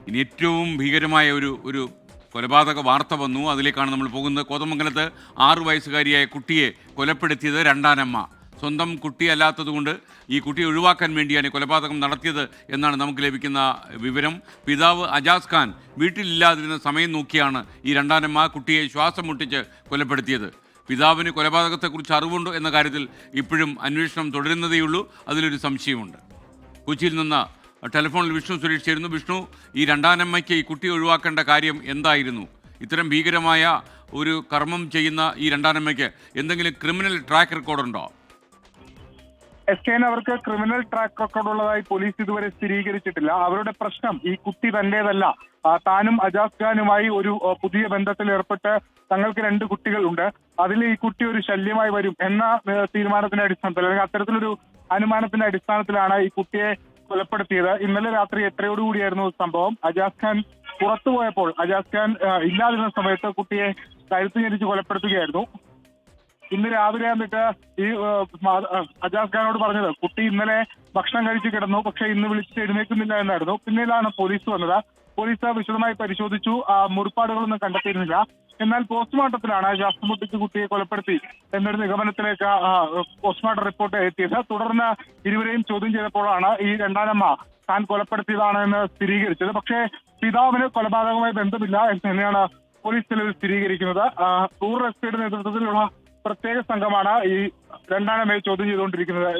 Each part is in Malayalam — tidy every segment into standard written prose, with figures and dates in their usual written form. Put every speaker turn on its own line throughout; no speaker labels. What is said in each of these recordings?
ഇനി ഏറ്റവും ഭീകരമായ ഒരു കൊലപാതക വാർത്ത വന്നു. അതിലേക്കാണ് നമ്മൾ പോകുന്നത്. കോതമംഗലത്ത് 6 വയസ്സുകാരിയായ കുട്ടിയെ കൊലപ്പെടുത്തിയത് രണ്ടാനമ്മ. സ്വന്തം കുട്ടിയല്ലാത്തതുകൊണ്ട് ഈ കുട്ടിയെ ഒഴിവാക്കാൻ വേണ്ടിയാണ് കൊലപാതകം നടത്തിയത് എന്നാണ് നമുക്ക് ലഭിക്കുന്ന വിവരം. പിതാവ് അജാസ് ഖാൻ വീട്ടിലില്ലാതിരുന്ന സമയം നോക്കിയാണ് ഈ രണ്ടാനമ്മ കുട്ടിയെ ശ്വാസം മുട്ടിച്ച് കൊലപ്പെടുത്തിയത്. പിതാവിന് കൊലപാതകത്തെക്കുറിച്ച് അറിവുണ്ടോ എന്ന കാര്യത്തിൽ ഇപ്പോഴും അന്വേഷണം തുടരുന്നതേയുള്ളൂ. അതിലൊരു സംശയമുണ്ട്. കൊച്ചിയിൽ നിന്ന് ടെലിഫോണിൽ വിഷ്ണു സുരേഷ് ചേരുന്നു. വിഷ്ണു, ഈ രണ്ടാനമ്മയ്ക്ക് ഈ കുട്ടിയെ ഒഴിവാക്കേണ്ട കാര്യം എന്തായിരുന്നു? ഇത്തരം ഭീകരമായ ഒരു കർമ്മം ചെയ്യുന്ന ഈ രണ്ടാനമ്മയ്ക്ക് എന്തെങ്കിലും ക്രിമിനൽ ട്രാക്ക് റെക്കോർഡുണ്ടോ?
SKN അവർക്ക് ക്രിമിനൽ ട്രാക്ക് റെക്കോർഡ് ഉള്ളതായി പോലീസ് ഇതുവരെ സ്ഥിരീകരിച്ചിട്ടില്ല. അവരുടെ പ്രശ്നം ഈ കുട്ടി തന്റേതല്ല, താനും അജാസ് ഖാനുമായി ഒരു പുതിയ ബന്ധത്തിൽ ഏർപ്പെട്ട് തങ്ങൾക്ക് 2 കുട്ടികളുണ്ട്, അതിൽ ഈ കുട്ടി ഒരു ശല്യമായി വരും എന്ന തീരുമാനത്തിന്റെ അടിസ്ഥാനത്തിൽ അല്ലെങ്കിൽ അത്തരത്തിലൊരു അനുമാനത്തിന്റെ അടിസ്ഥാനത്തിലാണ് ഈ കുട്ടിയെ കൊലപ്പെടുത്തിയത്. ഇന്നലെ രാത്രി 8:30 സംഭവം. അജാസ് ഖാൻ പുറത്തുപോയപ്പോൾ അജാസ് ഖാൻ ഇല്ലാതിരുന്ന സമയത്ത് കുട്ടിയെ കഴുത്ത് ഞെരിച്ച് കൊലപ്പെടുത്തുകയായിരുന്നു. ഇന്ന് രാവിലെ വന്നിട്ട് ഈ അജാസ് ഖാനോട് പറഞ്ഞത് കുട്ടി ഇന്നലെ ഭക്ഷണം കഴിച്ച് കിടന്നു, പക്ഷെ ഇന്ന് വിളിച്ച് എഴുന്നേൽക്കുന്നില്ല എന്നായിരുന്നു. പിന്നീടാണ് പോലീസ് വന്നത്. പോലീസ് വിശദമായി പരിശോധിച്ചു, മുറിപ്പാടുകളൊന്നും കണ്ടെത്തിയിരുന്നില്ല. എന്നാൽ പോസ്റ്റ്മോർട്ടത്തിലാണ് ശ്വാസം മുട്ടിച്ച് കുട്ടിയെ കൊലപ്പെടുത്തി എന്നൊരു നിഗമനത്തിലേക്ക് പോസ്റ്റ്മോർട്ടം റിപ്പോർട്ട് എത്തിയത്. തുടർന്ന് ഇരുവരെയും ചോദ്യം ചെയ്തപ്പോഴാണ് ഈ രണ്ടാനമ്മ താൻ കൊലപ്പെടുത്തിയതാണ് എന്ന് സ്ഥിരീകരിച്ചത്. പക്ഷേ പിതാവിന് കൊലപാതകവുമായി ബന്ധമില്ല എന്ന് തന്നെയാണ് പോലീസ് തെളിവിൽ സ്ഥിരീകരിക്കുന്നത്. റൂറൽ എസ്പിയുടെ നേതൃത്വത്തിലുള്ള പ്രത്യേക സംഘമാണ് ഈ രണ്ടാനമ്മയെ ചോദ്യം ചെയ്തുകൊണ്ടിരിക്കുന്നത്.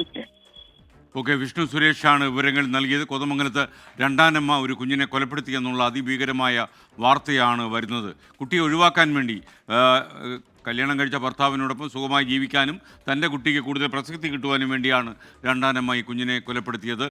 ഓക്കെ, വിഷ്ണു സുരേഷാണ് വിവരങ്ങൾ നൽകിയത്. കോതമംഗലത്ത് രണ്ടാനമ്മ ഒരു കുഞ്ഞിനെ കൊലപ്പെടുത്തി എന്നുള്ള അതിഭീകരമായ വാർത്തയാണ് വരുന്നത്. കുട്ടിയെ ഒഴിവാക്കാൻ വേണ്ടി കല്യാണം കഴിച്ച ഭർത്താവിനോടൊപ്പം സുഖമായി ജീവിക്കാനും തൻ്റെ കുട്ടിക്ക് കൂടുതൽ പ്രസക്തി കിട്ടുവാനും വേണ്ടിയാണ് രണ്ടാനമ്മ ഈ കുഞ്ഞിനെ കൊലപ്പെടുത്തിയത്.